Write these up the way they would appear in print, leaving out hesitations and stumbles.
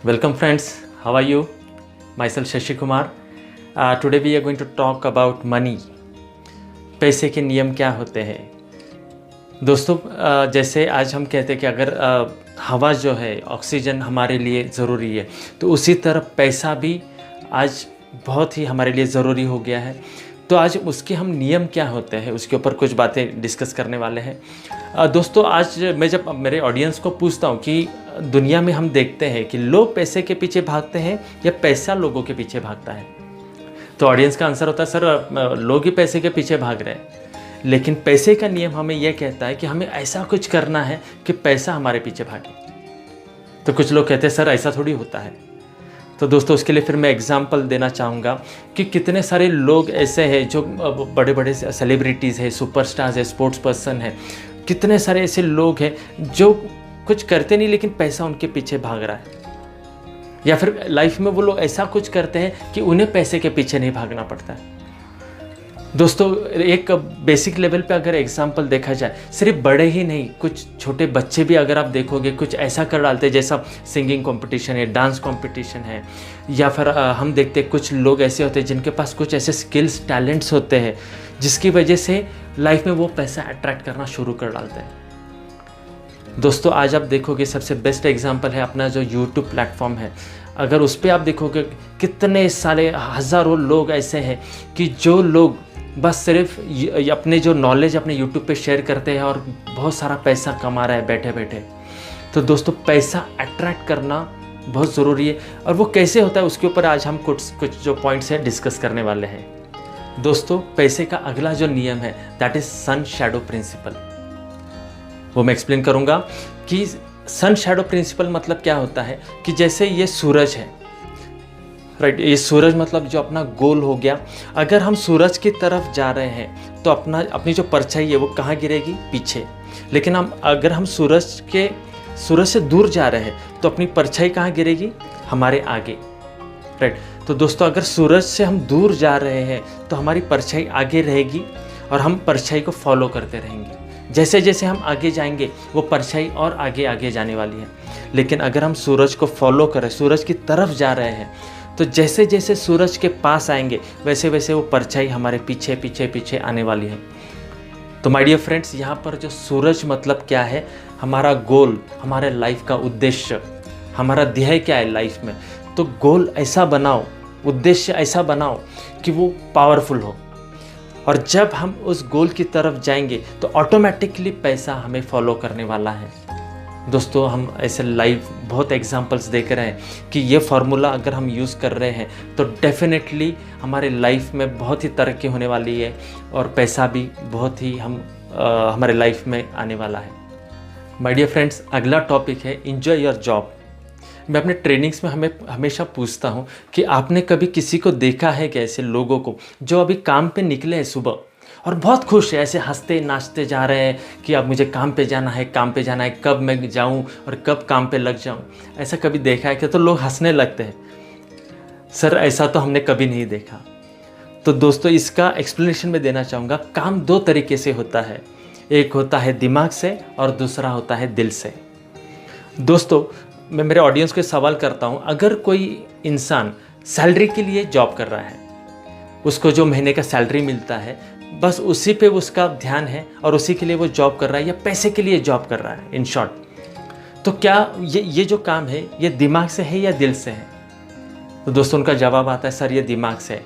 Welcome friends, how are you? Myself Shashi Kumar. Today we are going to talk about money. पैसे के नियम क्या होते हैं? दोस्तों जैसे आज हम कहते हैं कि अगर हवा जो है ऑक्सीजन हमारे लिए ज़रूरी है, तो उसी तरह पैसा भी आज बहुत ही हमारे लिए ज़रूरी हो गया है। तो आज उसके हम नियम क्या होते हैं उसके ऊपर कुछ बातें डिस्कस करने वाले हैं। दोस्तों आज मैं जब मेरे ऑडियंस को पूछता हूँ कि दुनिया में हम देखते हैं कि लोग पैसे के पीछे भागते हैं या पैसा लोगों के पीछे भागता है, तो ऑडियंस का आंसर होता है सर लोग ही पैसे के पीछे भाग रहे हैं। लेकिन पैसे का नियम हमें यह कहता है कि हमें ऐसा कुछ करना है कि पैसा हमारे पीछे भागे। तो कुछ लोग कहते हैं सर ऐसा थोड़ी होता है। तो दोस्तों उसके लिए फिर मैं एग्जांपल देना चाहूँगा कि कितने सारे लोग ऐसे हैं जो बड़े बड़े सेलिब्रिटीज़ हैं, सुपरस्टार्स हैं, स्पोर्ट्स पर्सन हैं, कितने सारे ऐसे लोग हैं जो कुछ करते नहीं लेकिन पैसा उनके पीछे भाग रहा है। या फिर लाइफ में वो लोग ऐसा कुछ करते हैं कि उन्हें पैसे के पीछे नहीं भागना पड़ता है। दोस्तों एक बेसिक लेवल पे अगर एग्जांपल देखा जाए, सिर्फ बड़े ही नहीं, कुछ छोटे बच्चे भी अगर आप देखोगे कुछ ऐसा कर डालते हैं, जैसा सिंगिंग कंपटीशन है, डांस कंपटीशन है, या फिर हम देखते हैं कुछ लोग ऐसे होते हैं जिनके पास कुछ ऐसे स्किल्स टैलेंट्स होते हैं जिसकी वजह से लाइफ में वो पैसा अट्रैक्ट करना शुरू कर डालते हैं। दोस्तों आज आप देखोगे सबसे बेस्ट एग्जांपल है अपना जो यूट्यूब प्लेटफॉर्म है। अगर उस पर आप देखोगे कितने सारे हज़ारों लोग ऐसे हैं कि जो लोग बस सिर्फ अपने जो नॉलेज अपने यूट्यूब पे शेयर करते हैं और बहुत सारा पैसा कमा रहा है बैठे बैठे। तो दोस्तों पैसा अट्रैक्ट करना बहुत ज़रूरी है, और वो कैसे होता है उसके ऊपर आज हम कुछ जो पॉइंट्स हैं डिस्कस करने वाले हैं। दोस्तों पैसे का अगला जो नियम है that is sun shadow principle. वो मैं एक्सप्लेन करूँगा कि सन शैडो प्रिंसिपल मतलब क्या होता है। कि जैसे ये सूरज है, राइट, ये सूरज मतलब जो अपना गोल हो गया। अगर हम सूरज की तरफ जा रहे हैं तो अपनी जो परछाई है वो कहाँ गिरेगी? पीछे। लेकिन अगर हम सूरज से दूर जा रहे हैं तो अपनी परछाई कहाँ गिरेगी? हमारे आगे, राइट। तो दोस्तों अगर सूरज से हम दूर जा रहे हैं तो हमारी परछाई आगे रहेगी और हम परछाई को फॉलो करते रहेंगे। जैसे जैसे हम आगे जाएंगे वो परछाई और आगे आगे जाने वाली है। लेकिन अगर हम सूरज को फॉलो करें, सूरज की तरफ जा रहे हैं, तो जैसे जैसे सूरज के पास आएंगे वैसे वैसे वो परछाई हमारे पीछे पीछे पीछे आने वाली है। तो माय डियर फ्रेंड्स, यहाँ पर जो सूरज मतलब क्या है? हमारा गोल, हमारे लाइफ का उद्देश्य, हमारा ध्येय क्या है लाइफ में। तो गोल ऐसा बनाओ, उद्देश्य ऐसा बनाओ कि वो पावरफुल हो, और जब हम उस गोल की तरफ जाएंगे तो ऑटोमेटिकली पैसा हमें फॉलो करने वाला है। दोस्तों हम ऐसे लाइव बहुत एग्जांपल्स देख रहे हैं कि ये फार्मूला अगर हम यूज़ कर रहे हैं तो डेफिनेटली हमारे लाइफ में बहुत ही तरक्की होने वाली है और पैसा भी बहुत ही हमारे लाइफ में आने वाला है। माय डियर फ्रेंड्स, अगला टॉपिक है एंजॉय योर जॉब। मैं अपने ट्रेनिंग्स में हमेशा पूछता हूँ कि आपने कभी किसी को देखा है कि ऐसे लोगों को जो अभी काम पे निकले हैं सुबह और बहुत खुश है, ऐसे हंसते नाचते जा रहे हैं कि अब मुझे काम पे जाना है, काम पे जाना है, कब मैं जाऊं और कब काम पे लग जाऊं। ऐसा कभी देखा है क्या? तो लोग हंसने लगते हैं। सर ऐसा तो हमने कभी नहीं देखा। तो दोस्तों इसका एक्सप्लेनेशन मैं देना चाहूँगा। काम दो तरीके से होता है, एक होता है दिमाग से और दूसरा होता है दिल से। दोस्तों मैं मेरे ऑडियंस को सवाल करता हूँ, अगर कोई इंसान सैलरी के लिए जॉब कर रहा है, उसको जो महीने का सैलरी मिलता है बस उसी पे उसका ध्यान है और उसी के लिए वो जॉब कर रहा है या पैसे के लिए जॉब कर रहा है, इन शॉर्ट, तो क्या ये जो काम है ये दिमाग से है या दिल से है? तो दोस्तों उनका जवाब आता है सर ये दिमाग से है,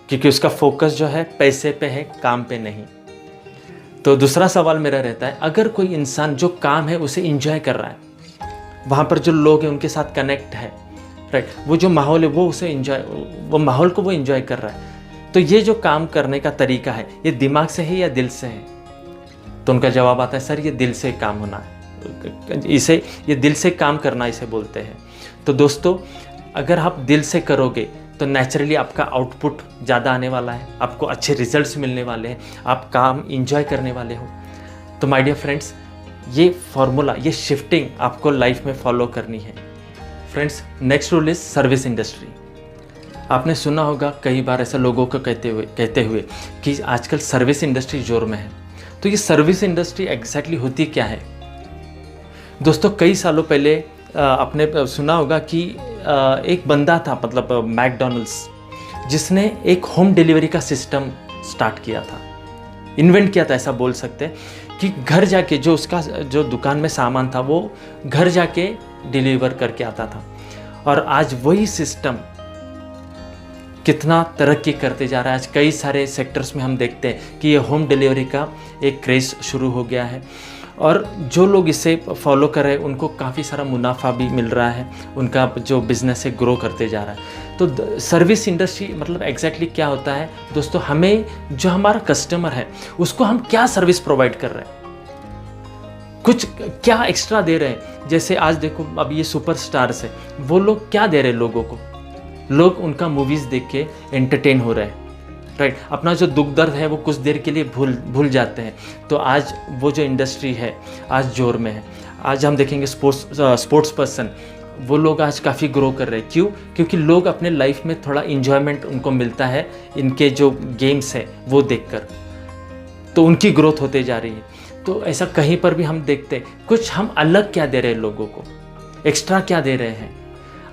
क्योंकि उसका फोकस जो है पैसे पे है, काम पे नहीं। तो दूसरा सवाल मेरा रहता है, अगर कोई इंसान जो काम है उसे इंजॉय कर रहा है, वहाँ पर जो लोग हैं उनके साथ कनेक्ट है, राइट, वो जो माहौल है वो माहौल को वो इंजॉय कर रहा है, तो ये जो काम करने का तरीका है ये दिमाग से है या दिल से है? तो उनका जवाब आता है सर ये दिल से काम होना है, ये दिल से काम करना इसे बोलते हैं। तो दोस्तों अगर आप दिल से करोगे तो नेचुरली आपका आउटपुट ज़्यादा आने वाला है, आपको अच्छे रिजल्ट्स मिलने वाले हैं, आप काम इंजॉय करने वाले हो। तो माय डियर फ्रेंड्स, ये फॉर्मूला, ये शिफ्टिंग आपको लाइफ में फॉलो करनी है। Friends, next rule is service industry. आपने सुना होगा कई बार ऐसा लोगों को कहते हुए कि आजकल सर्विस इंडस्ट्री जोर में है। तो ये सर्विस इंडस्ट्री एग्जैक्टली होती क्या है? दोस्तों कई सालों पहले आपने सुना होगा कि एक बंदा था, मतलब मैकडॉनल्ड्स, जिसने एक होम डिलीवरी का सिस्टम स्टार्ट किया था, इन्वेंट किया था, ऐसा बोल सकते हैं कि घर जाके जो उसका जो दुकान में सामान था वो घर जाके डिलीवर करके आता था। और आज वही सिस्टम कितना तरक्की करते जा रहा है। आज कई सारे सेक्टर्स में हम देखते हैं कि ये होम डिलीवरी का एक क्रेज़ शुरू हो गया है, और जो लोग इसे फॉलो कर रहे हैं उनको काफ़ी सारा मुनाफा भी मिल रहा है, उनका जो बिज़नेस है ग्रो करते जा रहा है। तो सर्विस इंडस्ट्री मतलब एग्जैक्टली क्या होता है दोस्तों, हमें जो हमारा कस्टमर है उसको हम क्या सर्विस प्रोवाइड कर रहे हैं, कुछ क्या एक्स्ट्रा दे रहे हैं। जैसे आज देखो, अब ये सुपरस्टार्स है, वो लोग क्या दे रहे हैं लोगों को, लोग उनका मूवीज़ देख के एंटरटेन हो रहे हैं, राइट। अपना जो दुख दर्द है वो कुछ देर के लिए भूल जाते हैं। तो आज वो जो इंडस्ट्री है आज जोर में है। आज हम देखेंगे स्पोर्ट्स पर्सन, वो लोग आज काफ़ी ग्रो कर रहे हैं। क्यों? क्योंकि लोग अपने लाइफ में थोड़ा इन्जॉयमेंट उनको मिलता है इनके जो गेम्स है वो देखकर, तो उनकी ग्रोथ होते जा रही है। तो ऐसा कहीं पर भी हम देखते हैं, कुछ हम अलग क्या दे रहे हैं लोगों को, एक्स्ट्रा क्या दे रहे हैं।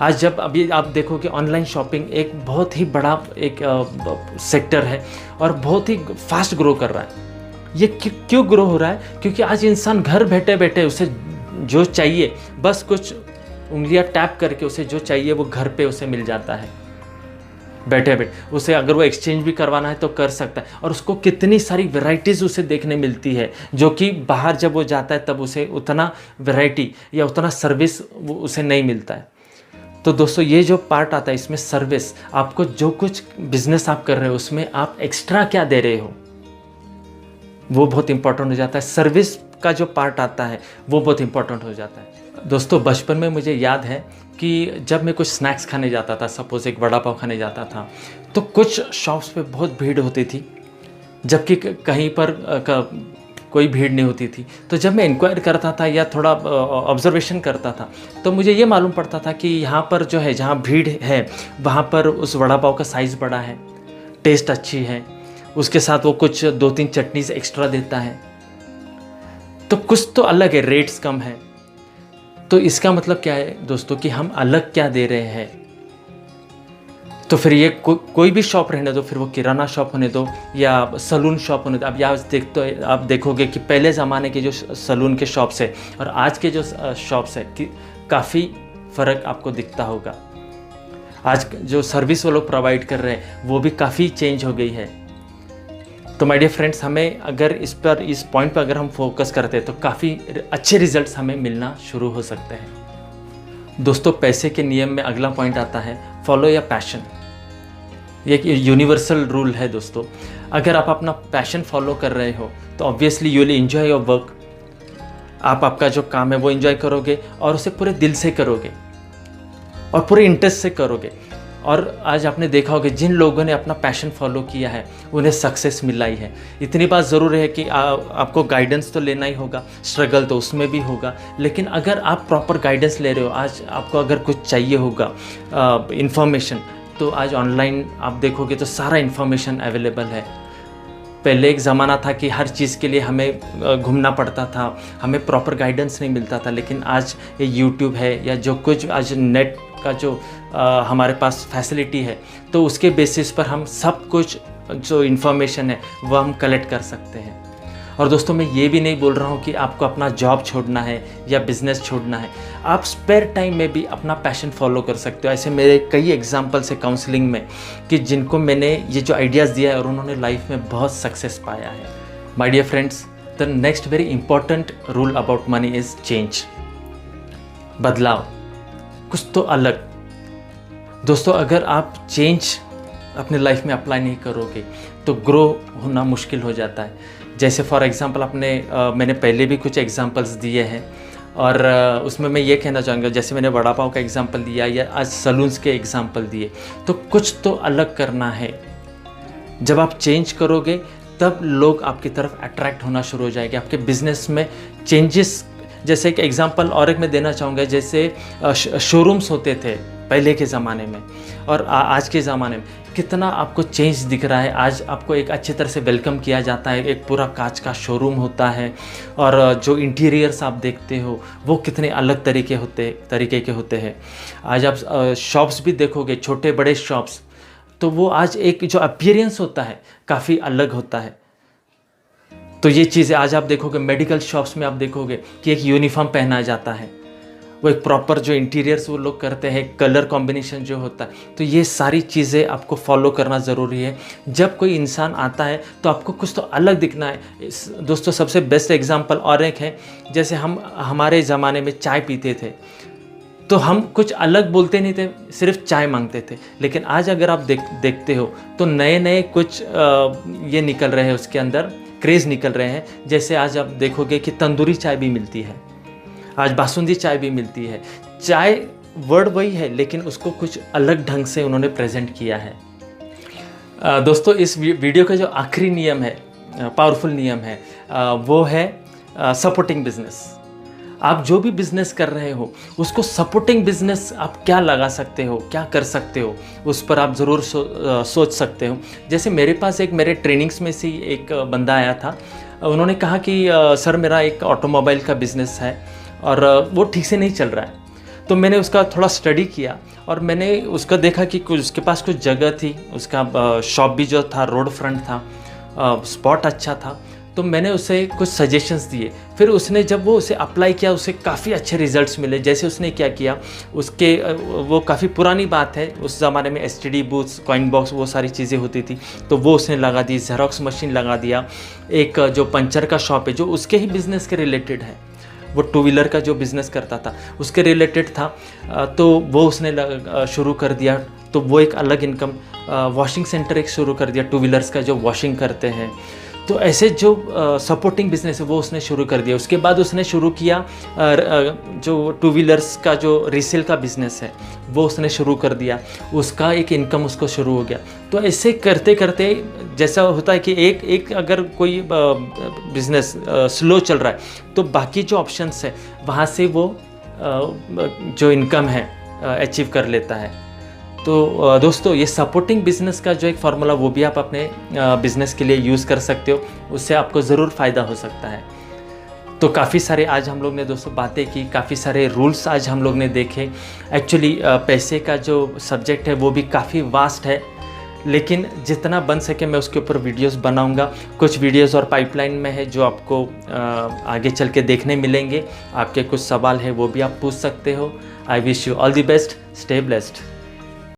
आज जब अभी आप देखो कि ऑनलाइन शॉपिंग एक बहुत ही बड़ा एक सेक्टर है और बहुत ही फास्ट ग्रो कर रहा है। ये क्यों ग्रो हो रहा है? क्योंकि आज इंसान घर बैठे बैठे उसे जो चाहिए, बस कुछ उंगलियां टैप करके उसे जो चाहिए वो घर पे उसे मिल जाता है बैठे बैठे। उसे अगर वो एक्सचेंज भी करवाना है तो कर सकता है, और उसको कितनी सारी वैरायटीज़ उसे देखने मिलती है, जो कि बाहर जब वो जाता है तब उसे उतना वैरायटी या उतना सर्विस उसे नहीं मिलता है। तो दोस्तों ये जो पार्ट आता है इसमें सर्विस, आपको जो कुछ बिजनेस आप कर रहे हो उसमें आप एक्स्ट्रा क्या दे रहे हो वो बहुत इंपॉर्टेंट हो जाता है। सर्विस का जो पार्ट आता है वो बहुत इंपॉर्टेंट हो जाता है। दोस्तों बचपन में मुझे याद है कि जब मैं कुछ स्नैक्स खाने जाता था, सपोज एक वड़ा पाव खाने जाता था, तो कुछ शॉप्स पे बहुत भीड़ होती थी, जबकि कहीं पर कोई भीड़ नहीं होती थी। तो जब मैं इंक्वायर करता था या थोड़ा ऑब्जर्वेशन करता था तो मुझे ये मालूम पड़ता था कि यहाँ पर जो है, जहाँ भीड़ है वहाँ पर उस वड़ा पाव का साइज़ बड़ा है, टेस्ट अच्छी है, उसके साथ वो कुछ 2-3 चटनीज एक्स्ट्रा देता है, तो कुछ तो अलग है, रेट्स कम है। तो इसका मतलब क्या है दोस्तों कि हम अलग क्या दे रहे हैं। तो फिर ये कोई भी शॉप रहने दो, फिर वो किराना शॉप होने दो या सलून शॉप होने दो। अब यहाँ आप देखोगे कि पहले ज़माने के जो सलून के शॉप्स है और आज के जो शॉप्स है कि काफ़ी फ़र्क आपको दिखता होगा। आज जो सर्विस वो लोग प्रोवाइड कर रहे हैं वो भी काफ़ी चेंज हो गई है। तो माय डियर फ्रेंड्स, हमें अगर इस पॉइंट पर अगर हम फोकस करते हैं तो काफ़ी अच्छे रिजल्ट्स हमें मिलना शुरू हो सकते हैं। दोस्तों पैसे के नियम में अगला पॉइंट आता है फॉलो या पैशन। ये एक यूनिवर्सल रूल है दोस्तों। अगर आप अपना पैशन फॉलो कर रहे हो तो obviously you will enjoy your work. आप आपका जो काम है वो एंजॉय करोगे और उसे पूरे दिल से करोगे और पूरे इंटरेस्ट से करोगे। और आज आपने देखा होगा जिन लोगों ने अपना पैशन फॉलो किया है उन्हें सक्सेस मिला ही है। इतनी बात ज़रूर है कि आपको गाइडेंस तो लेना ही होगा, स्ट्रगल तो उसमें भी होगा, लेकिन अगर आप प्रॉपर गाइडेंस ले रहे हो, आज आपको अगर कुछ चाहिए होगा इन्फॉर्मेशन, तो आज ऑनलाइन आप देखोगे तो सारा इन्फॉर्मेशन अवेलेबल है। पहले एक ज़माना था कि हर चीज़ के लिए हमें घूमना पड़ता था, हमें प्रॉपर गाइडेंस नहीं मिलता था, लेकिन आज ये यूट्यूब है या जो कुछ आज नेट का जो हमारे पास फैसिलिटी है, तो उसके बेसिस पर हम सब कुछ जो इन्फॉर्मेशन है वो हम कलेक्ट कर सकते हैं। और दोस्तों मैं ये भी नहीं बोल रहा हूँ कि आपको अपना जॉब छोड़ना है या बिज़नेस छोड़ना है, आप स्पेयर टाइम में भी अपना पैशन फॉलो कर सकते हो। ऐसे मेरे कई एग्जांपल्स है काउंसलिंग में कि जिनको मैंने ये जो आइडियाज़ दिया है और उन्होंने लाइफ में बहुत सक्सेस पाया है। My dear friends, the next very important rule about money is change, बदलाव, कुछ तो अलग। दोस्तों अगर आप चेंज अपने लाइफ में अप्लाई नहीं करोगे तो ग्रो होना मुश्किल हो जाता है। जैसे फॉर एग्ज़ाम्पल मैंने पहले भी कुछ एग्जांपल्स दिए हैं और उसमें मैं ये कहना चाहूँगा, जैसे मैंने वड़ा पाव का एग्जांपल दिया या आज सलून्स के एग्जांपल दिए, तो कुछ तो अलग करना है। जब आप चेंज करोगे तब लोग आपकी तरफ अट्रैक्ट होना शुरू हो जाएंगे, आपके बिजनेस में चेंजेस। जैसे एक एग्जांपल और एक मैं देना चाहूँगा, जैसे शोरूम्स होते थे पहले के ज़माने में और आज के ज़माने में कितना आपको चेंज दिख रहा है। आज आपको एक अच्छी तरह से वेलकम किया जाता है, एक पूरा कांच का शोरूम होता है और जो इंटीरियर्स आप देखते हो वो कितने अलग तरीके के होते हैं। आज आप शॉप्स भी देखोगे, छोटे बड़े शॉप्स, तो वो आज एक जो अपीयरेंस होता है काफ़ी अलग होता है। तो ये चीज़ें आज आप देखोगे मेडिकल शॉप्स में, आप देखोगे कि एक यूनिफॉर्म पहना जाता है, वो एक प्रॉपर जो इंटीरियर्स वो लोग करते हैं, कलर कॉम्बिनेशन जो होता है। तो ये सारी चीज़ें आपको फॉलो करना ज़रूरी है। जब कोई इंसान आता है तो आपको कुछ तो अलग दिखना है। दोस्तों सबसे बेस्ट एग्जांपल और एक है, जैसे हमारे ज़माने में चाय पीते थे तो हम कुछ अलग बोलते नहीं थे, सिर्फ चाय मांगते थे। लेकिन आज अगर आप देखते हो तो नए नए कुछ ये निकल रहे हैं, उसके अंदर क्रेज़ निकल रहे हैं। जैसे आज आप देखोगे कि तंदूरी चाय भी मिलती है, आज बासुंदी चाय भी मिलती है। चाय वर्ड वही है लेकिन उसको कुछ अलग ढंग से उन्होंने प्रेजेंट किया है। दोस्तों इस वीडियो का जो आखिरी नियम है, पावरफुल नियम है, वो है सपोर्टिंग बिजनेस। आप जो भी बिजनेस कर रहे हो उसको सपोर्टिंग बिजनेस आप क्या लगा सकते हो, क्या कर सकते हो, उस पर आप ज़रूर सोच सकते हो। जैसे मेरे पास मेरे ट्रेनिंग्स में से एक बंदा आया था, उन्होंने कहा कि सर मेरा एक ऑटोमोबाइल का बिज़नेस है और वो ठीक से नहीं चल रहा है। तो मैंने उसका थोड़ा स्टडी किया और मैंने उसका देखा कि कुछ उसके पास कुछ जगह थी, उसका शॉप भी जो था रोड फ्रंट था, स्पॉट अच्छा था। तो मैंने उसे कुछ सजेशंस दिए। फिर उसने जब वो उसे अप्लाई किया, उसे काफ़ी अच्छे रिजल्ट्स मिले। जैसे उसने क्या किया, उसके वो काफ़ी पुरानी बात है, उस ज़माने में एसटीडी बूथ्स, कॉइन बॉक्स, वो सारी चीज़ें होती थी, तो वो उसने लगा दी। जेरोक्स मशीन लगा दिया। एक जो पंचर का शॉप है जो उसके ही बिज़नेस के रिलेटेड है, वो टू व्हीलर का जो बिज़नेस करता था उसके रिलेटेड था, तो वो उसने शुरू कर दिया। तो वो एक अलग इनकम, वॉशिंग सेंटर एक शुरू कर दिया, टू व्हीलर्स का जो वॉशिंग करते हैं। तो ऐसे जो सपोर्टिंग बिजनेस है वो उसने शुरू कर दिया। उसके बाद उसने शुरू किया जो टू व्हीलर्स का जो रीसेल का बिज़नेस है वो उसने शुरू कर दिया, उसका एक इनकम उसको शुरू हो गया। तो ऐसे करते करते जैसा होता है कि एक अगर कोई बिज़नेस स्लो चल रहा है तो बाकी जो ऑप्शंस है वहाँ से वो जो इनकम है अचीव कर लेता है। तो दोस्तों ये सपोर्टिंग बिज़नेस का जो एक फार्मूला वो भी आप अपने बिज़नेस के लिए यूज़ कर सकते हो, उससे आपको ज़रूर फ़ायदा हो सकता है। तो काफ़ी सारे आज हम लोग ने दोस्तों बातें की, काफ़ी सारे रूल्स आज हम लोग ने देखे। एक्चुअली पैसे का जो सब्जेक्ट है वो भी काफ़ी वास्ट है, लेकिन जितना बन सके मैं उसके ऊपर वीडियोस बनाऊंगा। कुछ वीडियोस और पाइपलाइन में है जो आपको आगे चल के देखने मिलेंगे। आपके कुछ सवाल है वो भी आप पूछ सकते हो। I wish you all the best, stay blessed.